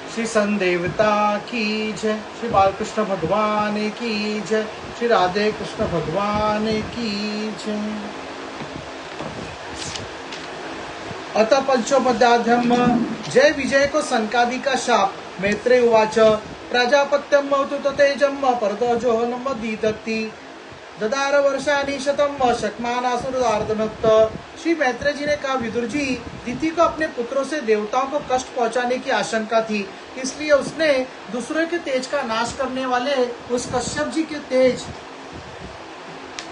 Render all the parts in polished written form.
श्री संदेवता की जय, श्री बालकृष्ण भगवान की जय, श्री राधे कृष्ण भगवान की जय। अतः पंचोपध्यायम् जय विजय को संकादि का शाप। मैत्रेय उवाच प्राजापत्यम मौतु तेजम परतोजो नम दीदत्ति ददार वर्षानि शतम शक्मानासुरार्धनोक्त। श्री मैत्रेय जी ने कहा, विदुर जी, दिति को अपने पुत्रों से देवताओं को कष्ट पहुंचाने की आशंका थी, इसलिए उसने दूसरे के तेज का नाश करने वाले उस कश्यप जी के तेज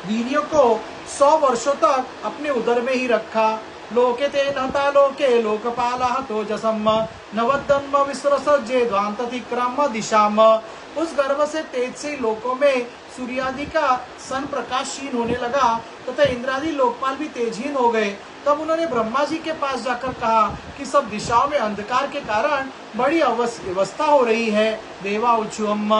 वीर्य को 100 वर्षों तक अपने उदर में ही रखा। लोके ते नहता लोके लोकपाला तोजसम नवदन्म विसृसज्जे ध्वांततिक्रम दिशाम। उस गर्भ से तेज से लोकों में सूर्यादि का सन प्रकाश क्षीण होने लगा तथा इंद्रादि लोकपाल भी तेजहीन हो गए। तब उन्होंने ब्रह्मा जी के पास जाकर कहा कि सब दिशाओं में अंधकार के कारण बड़ी अवस्था हो रही है। देवा उच्युम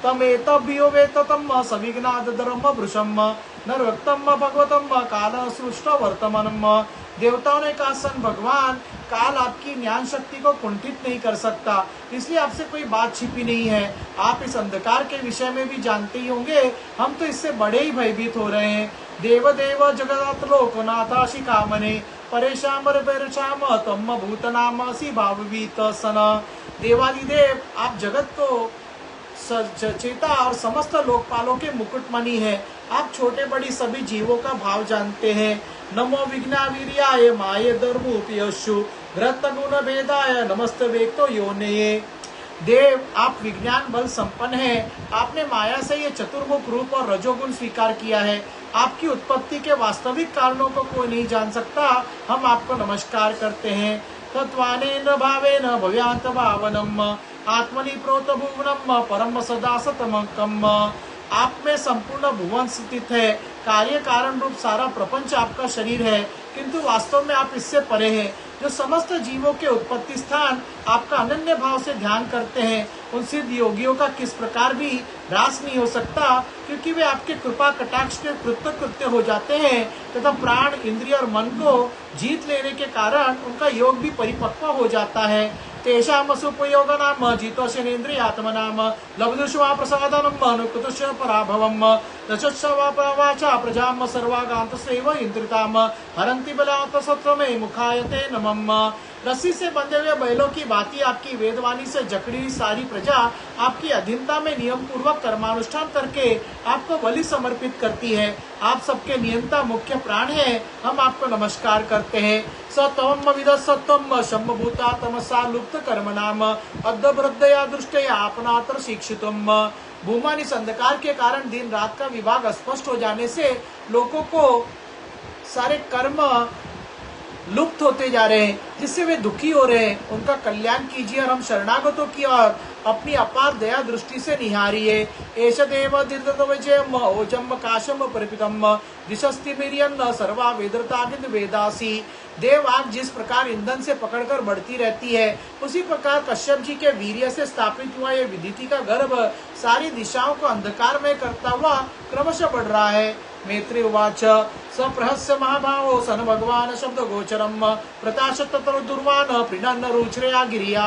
तमेतभ्यो वेततम सविघ्नाद धर्म वृषम नरक्तम भगवतम काल सृष्ट वर्तमानम। देवताओं ने कहा, सन भगवान, काल आपकी ज्ञान शक्ति को कुंठित नहीं कर सकता, इसलिए आपसे कोई बात छिपी नहीं है। आप इस अंधकार के विषय में भी जानते ही होंगे, हम तो इससे बड़े ही भयभीत हो रहे हैं। देव देव जगत लोकनाथा शिखामणे परेशाम पेरशाम तम भूतनाम सी भाववीत सन। देवादिदेव, आप जगत को चेता और समस्त लोकपालों के मुकुटमणि है। आप छोटे बड़ी सभी जीवों का भाव जानते हैं। नमो विघ्ना वीर्याय माये धर्मोपयशु घृत गुण भेदाय नमस्ते वेक्तो योनये। देव, आप विज्ञान बल संपन्न हैं। आपने माया से ये चतुर्मुख रूप और रजोगुण स्वीकार किया है। आपकी उत्पत्ति के वास्तविक कारणों को कोई नहीं जान सकता। हम आपको नमस्कार करते हैं। तत्वानेन भावेन भव्यांत भावनम आत्मनि प्रोत भुवनम परम सदा सतमकम। आप में संपूर्ण भुवन स्थित है। कार्य कारण रूप सारा प्रपंच आपका शरीर है, किंतु वास्तव में आप इससे परे हैं। जो समस्त जीवों के उत्पत्ति स्थान आपका अनन्य भाव से ध्यान करते हैं, उन सिद्ध योगियों का किस प्रकार भी ह्रास नहीं हो सकता, क्योंकि वे आपके कृपा कटाक्ष के कृत्य हो जाते हैं तथा प्राण, इंद्रिय और मन को जीत लेने के कारण उनका योग भी परिपक्व हो जाता है। तेषाम सुपयोग नाम जितोषेन्द्रियात्मनाम लब्धुष्वा प्रसादनम अनुकृतुष पराभवम रचस्वा प्रजाम सर्वागांत सेव इंद्रिताम हरंति बलात सत्वमे मुखायते नमम। रस्सी से बंधे हुए बैलों की भांति आपकी वेदवाणी से जकड़ी सारी प्रजा आपकी अधीनता में नियम पूर्वक कर्मानुष्ठान करके आपको बलि समर्पित करती है। आप सबके नियंता मुख्य प्राण हैं। हम आपको नमस्कार करते हैं। सत्वम विद सत्वम शम्भूता तमसा लुप्त कर्म नाम अद्य वृद्धया दृष्टया आपनात्र शिक्षितुम। भूमान इस अंधकार के कारण दिन रात का विभाग स्पष्ट हो जाने से लोगों को सारे कर्म लुप्त होते जा रहे हैं, जिससे वे दुखी हो रहे हैं। उनका कल्याण कीजिए और हम शरणागतों की ओर अपनी अपार दया दृष्टि से निहारिए। एष देव दीर्घम ओजम काशम परिपितम दिशस्ति मिरियन्न सर्वा वेदरतागिद वेदासी। देव, आग जिस प्रकार ईंधन से पकड़कर बढ़ती रहती है, उसी प्रकार कश्यप जी के वीर्य से स्थापित हुआ यह विदिति का गर्भ सारी दिशाओं को अंधकार में करता हुआ क्रमशः बढ़ रहा है। मैत्रेय उवाच सप्रहस्य महाभावो सन भगवान शब्द गोचरम प्रकाशत दुर्वान प्रीणन्न रुचरया गिरिया।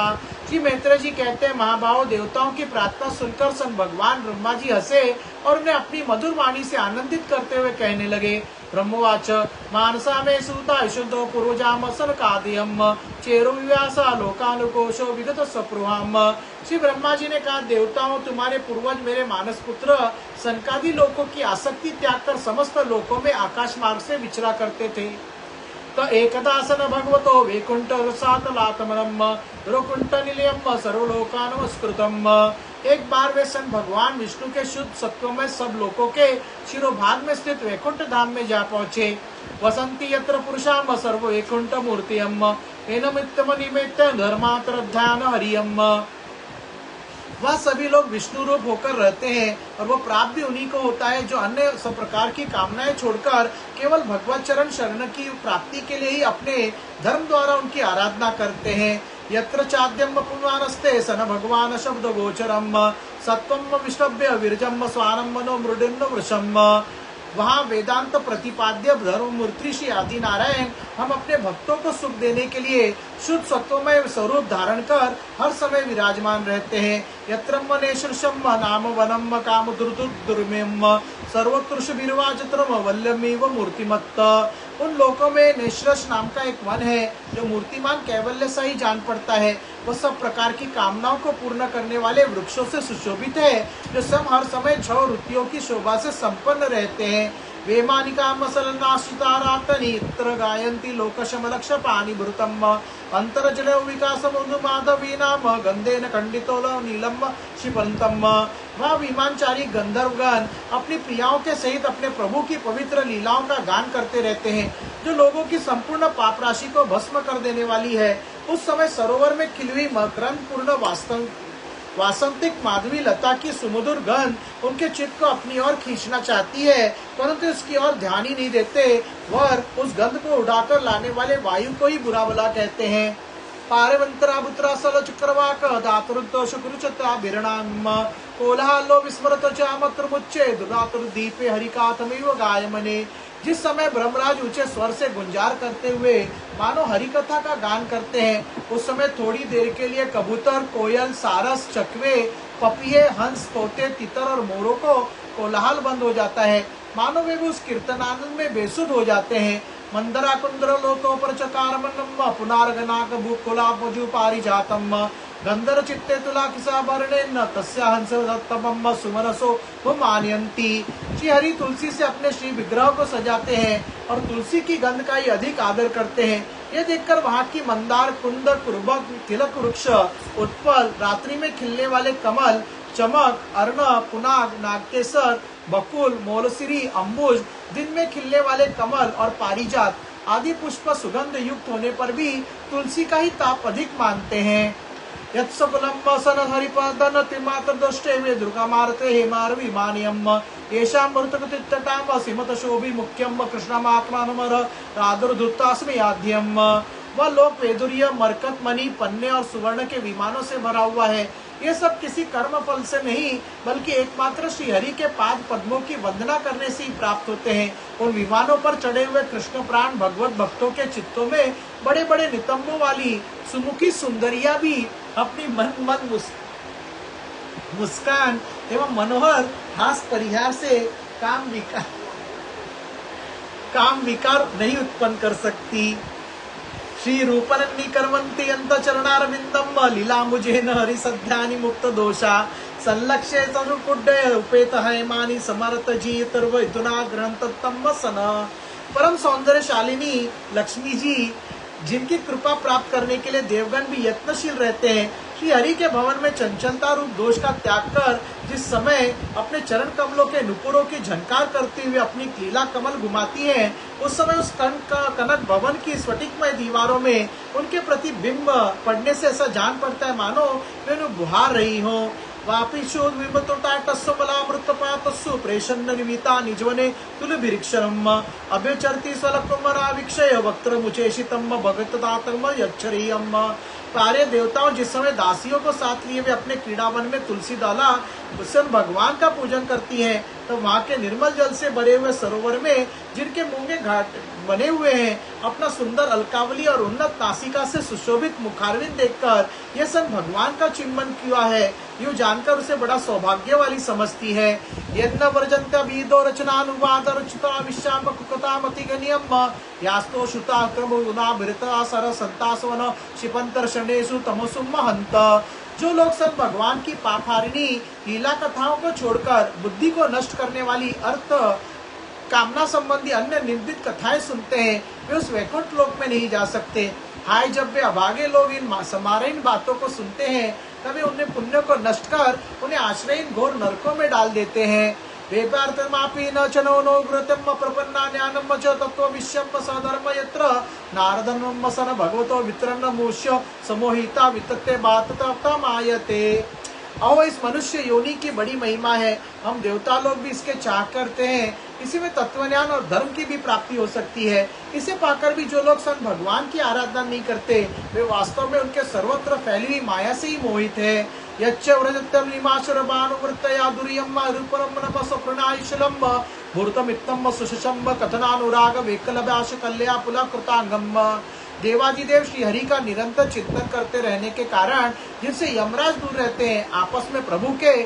श्री मैत्रेय जी कहते हैं, महाभाव, देवताओं की प्रार्थना सुनकर सन भगवान ब्रह्मा जी हंसे और उन्हें अपनी मधुर वाणी से आनंदित करते हुए कहने लगे। ब्रह्मवाच मानसा में सूता शुद्धो पूर्वजाम सनकादियम चेरो व्यासा लोकानुकोशो विगत सप्रुहाम। श्री ब्रह्मा जी ने कहा, देवताओं, तुम्हारे पूर्वज मेरे मानस पुत्र सनकादि लोकों की आसक्ति त्याग कर समस्त लोकों में आकाश मार्ग से विचरा करते थे। तो एकदा सन भगवतो वैकुंठ रसातलात्मनम रुकुंठ निलयम सर्वलोका नमस्कृतम। एक बार वे सन भगवान विष्णु के शुद्ध सत्व में सब लोकों के शिरोभाग में स्थित वैकुंठ धाम में जा पहुंचे। वसंती यत्र पुरुषाम सर्व वैकुंठ मूर्तियम एनमित्तम निमित्त धर्मात्र ध्यान हरियम। वह सभी लोग विष्णु रूप होकर रहते हैं और वो प्राप्त भी उन्हीं को होता है जो अन्य सब प्रकार की कामनाएं छोड़कर केवल भगवत चरण शरण की प्राप्ति के लिए ही अपने धर्म द्वारा उनकी आराधना करते हैं। यत्र चाद्यम पुण्वानस्ते सन भगवान शब्द गोचरम सत्वम विष्णव्य विरजम स्वानम मनो मृडिन्न वृषम। वहाँ वेदांत प्रतिपाद्य धर्ममूर्ति श्री आदि नारायण हम अपने भक्तों को सुख देने के लिए शुद्ध सत्वमय स्वरूप धारण कर हर समय विराजमान रहते हैं। यत्रम नेशृशम नाम वनम काम दुर्दुर्मेम सर्वोत्कृष्ट बिरवाचत्रम वल्लमीव मूर्तिमत्त। उन लोकों में नेश्रश नाम का एक वन है जो मूर्तिमान कैवल्य सा ही जान पड़ता है। वह सब प्रकार की कामनाओं को पूर्ण करने वाले वृक्षों से सुशोभित है जो सब हर समय 6 ऋतुओं की शोभा से संपन्न रहते हैं। वेमानिका मसलनाशितारातनीत्र गायन्ति लोकशमलक्ष पानिभृतम् अंतरजलौ विकासमुन्दु माधवी नाम गंधेन खंडितो नीलम शिपंतम। वह विमानचारी गंधर्वगण अपनी प्रियाओं के सहित अपने प्रभु की पवित्र लीलाओं का गान करते रहते हैं जो लोगों की संपूर्ण पाप राशि को भस्म कर देने वाली है। उस समय सरोवर में खिली हुई मकरंद पूर्ण वासंतिक माधवी लता की सुमधुर गंध उनके चित्त को अपनी ओर खींचना चाहती है, परंतु उसकी ओर ध्यान ही नहीं देते। वह उस गंध को उड़ाकर लाने वाले वायु को ही बुरा भला कहते हैं। पारवंतरा बुत्रा सल चक्रवाक दातुर्दो शुक्रुचता बिरणाम कोलाहलो विस्मृत चामत्र मुच्चे दुरातुर्दीपे हरिकाथमिव गायमने। जिस समय ब्रह्मराज ऊंचे स्वर से गुंजार करते हुए मानो हरि कथा का गान करते हैं, उस समय थोड़ी देर के लिए कबूतर, कोयल, सारस, चकवे, पपिये, हंस, तोते, तितर और मोरों को कोलाहल बंद हो जाता है, मानो वे भी उस कीर्तनानंद में बेसुध हो जाते हैं। मंदरा कुंद्र लोको पर चकारमन्नम पुनार्गनाक भूकुलापजु पारिजातम गंधर चित्ते तुला किसा भरणे न तस्या हंस दत्तमम सुमनसो वो मानयंती। श्री हरि तुलसी से अपने श्री विग्रह को सजाते हैं और तुलसी की गंध का ही अधिक आदर करते हैं। ये देखकर वहाँ की मंदार, कुंद, कुर्बक, तिलक वृक्ष, उत्पल, रात्रि में खिलने वाले कमल, चमक, अर्ण, पुनाग, नागकेसर, बकुल, मोलसिरी, अम्बुज, दिन में खिलने वाले कमल और पारिजात आदि पुष्प सुगंध युक्त होने पर भी तुलसी का ही ताप अधिक मानते हैं। यत्सफलम सन हरिपदन तिमात्र दृष्टे वे दुर्गा मारते हेमार विमानियम येषां मृतकतित्तटाम सिमत शोभि मुख्यम कृष्णमात्मानमर रादुर्धुत्तास्मि आद्यम। वह लोक वैदुर्य, मरकत, मणि, पन्ने और सुवर्ण के विमानों से भरा हुआ है। ये सब किसी कर्म फल से नहीं बल्कि एकमात्र श्री हरि के पाद पद्मों की वंदना करने से ही प्राप्त होते हैं। उन विमानों पर चढ़े हुए कृष्ण प्राण भगवत भक्तों के चित्तों में बड़े बड़े नितंबों वाली सुमुखी सुंदरिया भी अपनी मन मुस्कान एवं मनोहर हास परिहार से काम विकार नहीं उत्पन्न कर सकती। श्री रूपनन्नी कर्मन्ति अंत चरणारविंदम लीला मुझे न हरि सध्यानि मुक्त दोषा संलक्ष्य तनुकुड्डय उपेत हैमानि समरत जी तर्व इतुना ग्रंथतम सन। परम सौंदर्यशालिनी लक्ष्मी जी जिनकी कृपा प्राप्त करने के लिए देवगण भी यत्नशील रहते हैं, श्री हरि के भवन में चंचलता रूप दोष का त्याग कर जिस समय अपने चरण कमलों के नुपुरों की झनकार करते हुए अपनी लीला कमल घुमाती हैं, उस समय उस कनक भवन की स्फटिकमय दीवारों में उनके प्रति बिंब पड़ने से ऐसा जान पड़ता है मानो वे उन्हें बुहार रही हो। वापिशोद्विमतुटाटस्सु बलामृतपातस्सु प्रेषन्न निमिता निजवने तुलभिरीक्षरम् अभ्यचरति स्वलकुमरावीक्षय वक्त्रमुचेषितम् भगतदातम् यच्छरीयम्। प्यारे देवताओं, जिस समय दासियों को साथ लिए वे अपने क्रीड़ावन में तुलसी डाला उस भगवान का पूजन करती हैं, तो वहाँ के निर्मल जल से भरे हुए सरोवर में जिनके मुंह में घाट बने हुए हैं, अपना सुंदर अलकावली और उन्नत नासिका से सुशोभित मुखारविंद देखकर यह सन भगवान का चिंतन किया है, यूँ जानकर उसे बड़ा सौभाग्य वाली समझती है। यज्ञ वर्जंत बीदो रचनानुवाद रचिता विश्याम कुकतामति गण्यम यास्तो श्रुता क्रमुना भृता सर संतासवन शिपंतर शनेषु तमसु महंत। जो लोग सब भगवान की पापहारिणी लीला कथाओं को छोड़कर बुद्धि को नष्ट करने वाली अर्थ कामना संबंधी अन्य निंदित कथाएं सुनते हैं, वे उस वैकुंठ लोक में नहीं जा सकते। हाय, जब वे अभागे लोग इन बातों को सुनते हैं तब वे उन्हें पुण्य को नष्ट कर उन्हें आश्रय इन घोर नरकों में डाल देते हैं। वेदार्थमापि न चनो नो व्रतम प्रपन्ना ज्ञानम च तत्व विश्यम सधर्म यत्र नारदनम सन भगवतो वितरण मूष्य समोहिता वितते बातता मायते। और इस मनुष्य योनि की बड़ी महिमा है, हम देवता लोग भी इसके चाह करते हैं। इसी में तत्वज्ञान और धर्म की भी प्राप्ति हो सकती है। इसे पाकर भी जो लोग संत भगवान की आराधना नहीं करते, वे वास्तव में उनके सर्वत्र फैली हुई माया से ही मोहित है। यच्च व्रजत्यम निमाशरभानुवृत्तया दुर्यम रूपरम नमः स्वप्नायुषलम भूतमित्तम सुशशम कथनानुराग वेकलव्याश कल्या पुला कृतांगम। देवादिदेव श्री हरि का निरंतर चिंतन करते रहने के कारण जिनसे यमराज दूर रहते हैं, आपस में प्रभु के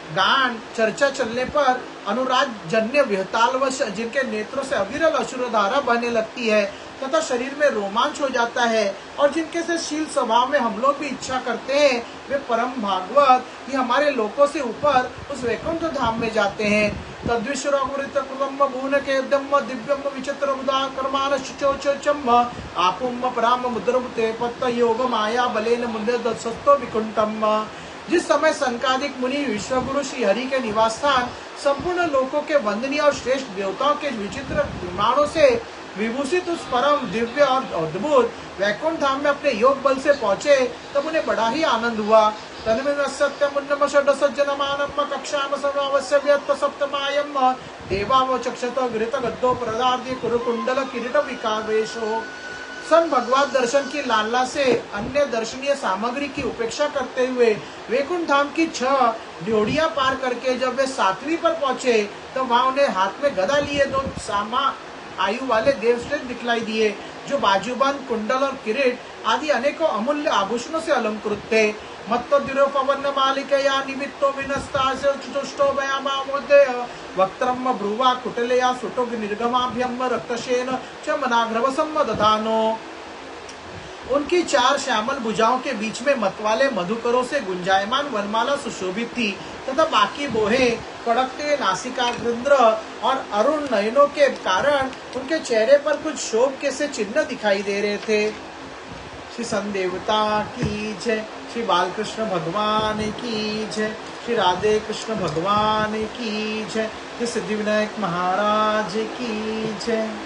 गान चर्चा चलने पर अनुराग जन्य विहतालवश जिनके नेत्रों से अविरल अश्रुधारा बहने लगती है तथा शरीर में रोमांच हो जाता है, और जिनके से शील स्वभाव में हम लोग भी इच्छा करते हैं, वे परम भागवत ये हमारे लोकों से ऊपर उस वैकुंठ धाम में जाते हैं। तद्विश्वरामृत कृतम भून के दम्म दिव्यम विचित्र उदार कर्मान शुचोचम आपुम पराम मुद्रमुते पत्त योग माया बलेन मुंडे दत्सस्तो विकुंठम। जिस समय संकादिक मुनि विश्वगुरु श्री हरि के निवास स्थान संपूर्ण लोकों के वंदनीय और श्रेष्ठ देवताओं के विचित्र विमानों से विभूषित उस परम दिव्य और अद्भुत वैकुंठ धाम में अपने योग बल से पहुंचे, तब उन्हें बड़ा ही आनंद हुआ। तन्मे सत्यम उन्नम षड सज्जनमानम कक्षाम समावस्य व्यत्त सप्तमायम देवाव चक्षत गृत गद्दो प्रदार्दि कुरुकुंडल किरीट विकावेशो। संत भगवत दर्शन की लालसा से अन्य दर्शनीय सामग्री की उपेक्षा करते हुए वैकुंठ धाम की 6 ड्योढ़ियां पार करके जब वे 7वीं पर पहुंचे, तो वहां उन्हें हाथ में गदा लिए 2 सामा आयु वाले देवश्रेष्ठ दिखलाई दिए, जो बाजूबंद कुंडल और किरीट आदि अनेकों अमूल्य आभूषणों से अलंकृत थे। मत्तो दिरोपवन्न मालिकया निमित्तो विनस्तास्य चतुष्टो व्यामामोदय वक्त्रम ब्रुवा कुटलया सुटो निर्गमाभ्यम रक्तशेन च मनाग्रवसम दधानो। उनकी 4 श्यामल भुजाओं के बीच में मतवाले मधुकरों से गुंजायमान वनमाला सुशोभित थी तथा बाकी बोहे कड़कते नासिकाग्रंद्र और अरुण नयनों के कारण उनके चेहरे पर कुछ शोभ के से चिन्ह दिखाई दे रहे थे। श्री संदेवता की जय, श्री बालकृष्ण भगवान की जय, श्री राधे कृष्ण भगवान की जय, श्री सिद्धिविनायक महाराज की जय।